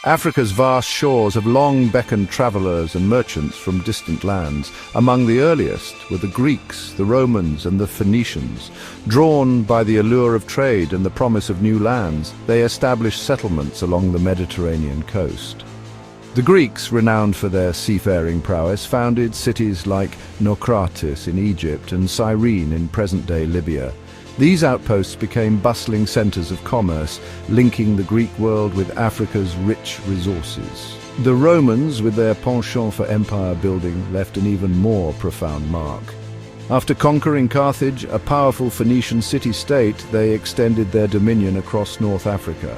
Africa's vast shores have long beckoned travelers and merchants from distant lands. Among the earliest were the Greeks, the Romans, and the Phoenicians. Drawn by the allure of trade and the promise of new lands, they established settlements along the Mediterranean coast. The Greeks, renowned for their seafaring prowess, founded cities like Naucratis in Egypt and Cyrene in present-day Libya. These outposts became bustling centers of commerce, linking the Greek world with Africa's rich resources. The Romans, with their penchant for empire building, left an even more profound mark. After conquering Carthage, a powerful Phoenician city-state, they extended their dominion across North Africa.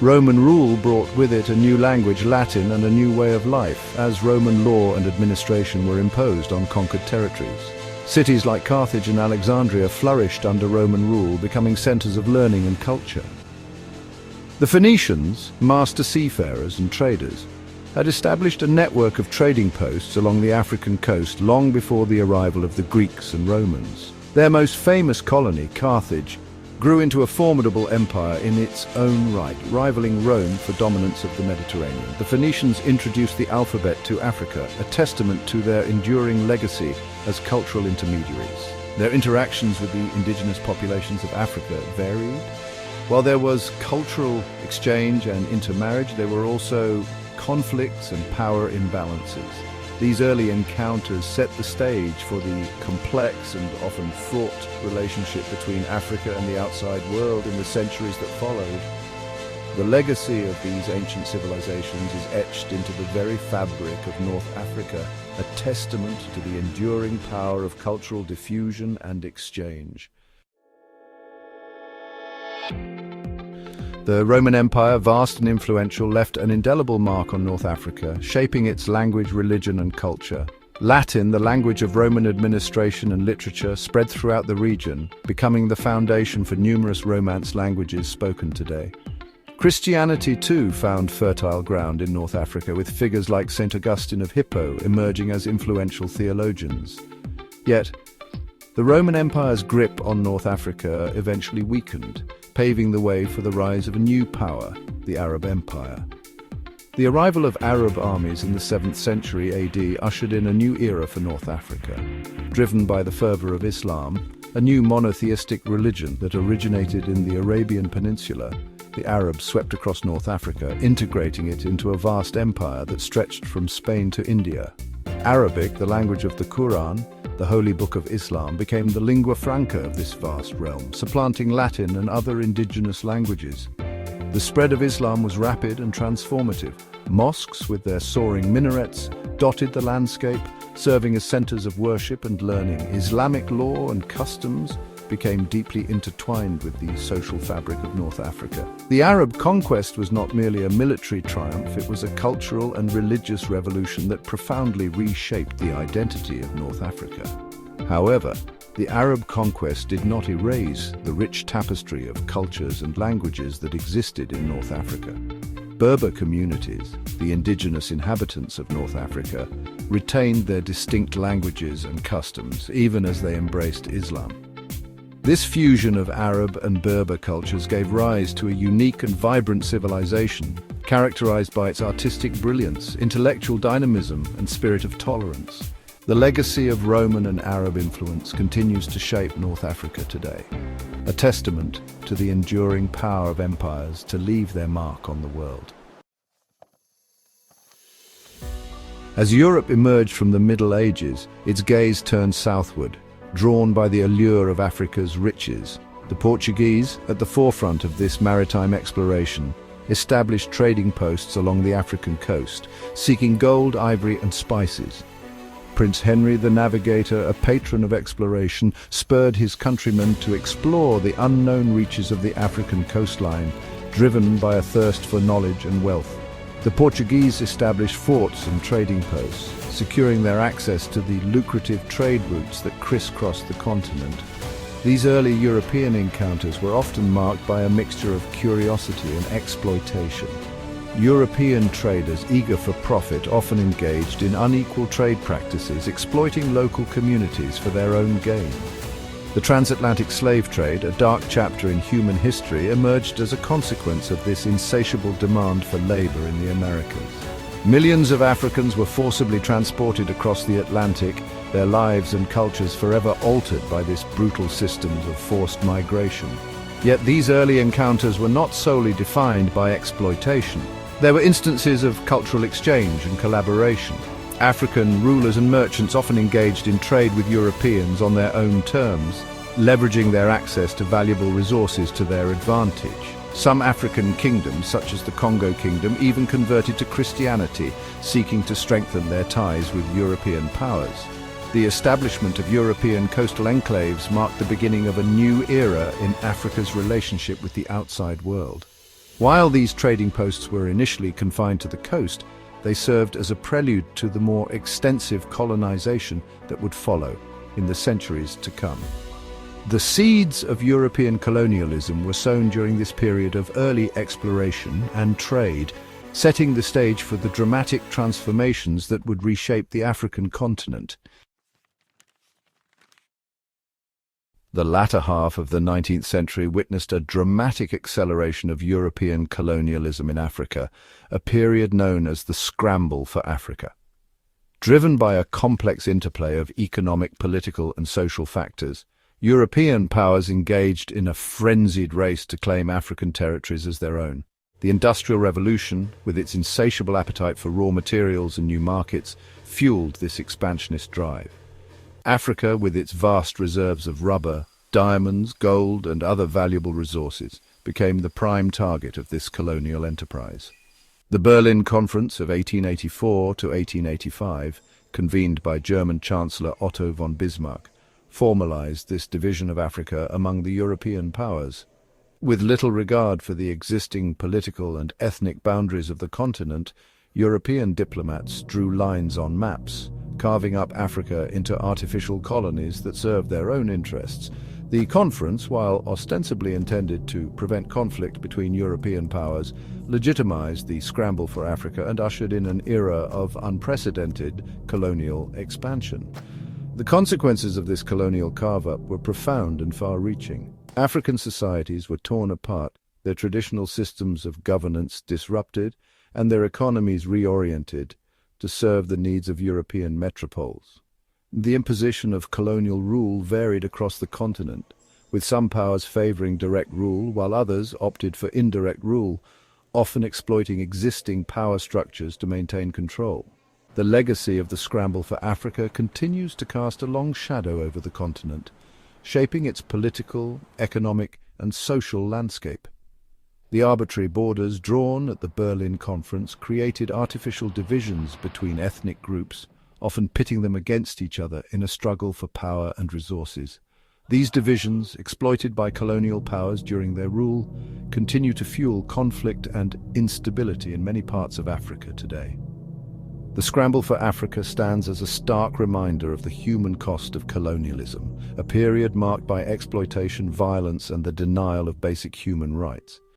Roman rule brought with it a new language, Latin, and a new way of life, as Roman law and administration were imposed on conquered territories. Cities like Carthage and Alexandria flourished under Roman rule, becoming centers of learning and culture. The Phoenicians, master seafarers and traders, had established a network of trading posts along the African coast long before the arrival of the Greeks and Romans. Their most famous colony, Carthage, grew into a formidable empire in its own right, rivaling Rome for dominance of the Mediterranean. The Phoenicians introduced the alphabet to Africa, a testament to their enduring legacy as cultural intermediaries. Their interactions with the indigenous populations of Africa varied. While there was cultural exchange and intermarriage, there were also conflicts and power imbalances. These early encounters set the stage for the complex and often fraught relationship between Africa and the outside world in the centuries that followed. The legacy of these ancient civilizations is etched into the very fabric of North Africa, a testament to the enduring power of cultural diffusion and exchange. The Roman Empire, vast and influential, left an indelible mark on North Africa, shaping its language, religion, and culture. Latin, the language of Roman administration and literature, spread throughout the region, becoming the foundation for numerous Romance languages spoken today. Christianity, too, found fertile ground in North Africa, with figures like St. Augustine of Hippo emerging as influential theologians. Yet, the Roman Empire's grip on North Africa eventually weakened, paving the way for the rise of a new power, the Arab Empire. The arrival of Arab armies in the 7th century AD ushered in a new era for North Africa. Driven by the fervor of Islam, a new monotheistic religion that originated in the Arabian Peninsula, the Arabs swept across North Africa, integrating it into a vast empire that stretched from Spain to India. Arabic, the language of the Quran, the holy book of Islam, became the lingua franca of this vast realm, supplanting Latin and other indigenous languages. The spread of Islam was rapid and transformative. Mosques, with their soaring minarets, dotted the landscape, serving as centers of worship and learning. Islamic law and customs became deeply intertwined with the social fabric of North Africa. The Arab conquest was not merely a military triumph, it was a cultural and religious revolution that profoundly reshaped the identity of North Africa. However, the Arab conquest did not erase the rich tapestry of cultures and languages that existed in North Africa. Berber communities, the indigenous inhabitants of North Africa, retained their distinct languages and customs, even as they embraced Islam. This fusion of Arab and Berber cultures gave rise to a unique and vibrant civilization, characterized by its artistic brilliance, intellectual dynamism, and spirit of tolerance. The legacy of Roman and Arab influence continues to shape North Africa today, a testament to the enduring power of empires to leave their mark on the world. As Europe emerged from the Middle Ages, its gaze turned southward, drawn by the allure of Africa's riches. The Portuguese, at the forefront of this maritime exploration, established trading posts along the African coast, seeking gold, ivory, and spices. Prince Henry the Navigator, a patron of exploration, spurred his countrymen to explore the unknown reaches of the African coastline, driven by a thirst for knowledge and wealth. The Portuguese established forts and trading posts, securing their access to the lucrative trade routes that crisscrossed the continent. These early European encounters were often marked by a mixture of curiosity and exploitation. European traders eager for profit often engaged in unequal trade practices, exploiting local communities for their own gain. The transatlantic slave trade, a dark chapter in human history, emerged as a consequence of this insatiable demand for labor in the Americas. Millions of Africans were forcibly transported across the Atlantic, their lives and cultures forever altered by this brutal system of forced migration. Yet these early encounters were not solely defined by exploitation. There were instances of cultural exchange and collaboration. African rulers and merchants often engaged in trade with Europeans on their own terms, leveraging their access to valuable resources to their advantage. Some African kingdoms, such as the Congo Kingdom, even converted to Christianity, seeking to strengthen their ties with European powers. The establishment of European coastal enclaves marked the beginning of a new era in Africa's relationship with the outside world. While these trading posts were initially confined to the coast, they served as a prelude to the more extensive colonization that would follow in the centuries to come. The seeds of European colonialism were sown during this period of early exploration and trade, setting the stage for the dramatic transformations that would reshape the African continent. The latter half of the 19th century witnessed a dramatic acceleration of European colonialism in Africa, a period known as the Scramble for Africa. Driven by a complex interplay of economic, political, and social factors, European powers engaged in a frenzied race to claim African territories as their own. The Industrial Revolution, with its insatiable appetite for raw materials and new markets, fueled this expansionist drive. Africa, with its vast reserves of rubber, diamonds, gold, and other valuable resources, became the prime target of this colonial enterprise. The Berlin Conference of 1884 to 1885, convened by German Chancellor Otto von Bismarck, formalized this division of Africa among the European powers. With little regard for the existing political and ethnic boundaries of the continent, European diplomats drew lines on maps, carving up Africa into artificial colonies that served their own interests. The conference, while ostensibly intended to prevent conflict between European powers, legitimized the scramble for Africa and ushered in an era of unprecedented colonial expansion. The consequences of this colonial carve-up were profound and far-reaching. African societies were torn apart, their traditional systems of governance disrupted, and their economies reoriented to serve the needs of European metropoles. The imposition of colonial rule varied across the continent, with some powers favoring direct rule while others opted for indirect rule, often exploiting existing power structures to maintain control. The legacy of the scramble for Africa continues to cast a long shadow over the continent, shaping its political, economic, and social landscape. The arbitrary borders drawn at the Berlin Conference created artificial divisions between ethnic groups, often pitting them against each other in a struggle for power and resources. These divisions, exploited by colonial powers during their rule, continue to fuel conflict and instability in many parts of Africa today. The Scramble for Africa stands as a stark reminder of the human cost of colonialism, a period marked by exploitation, violence, and the denial of basic human rights.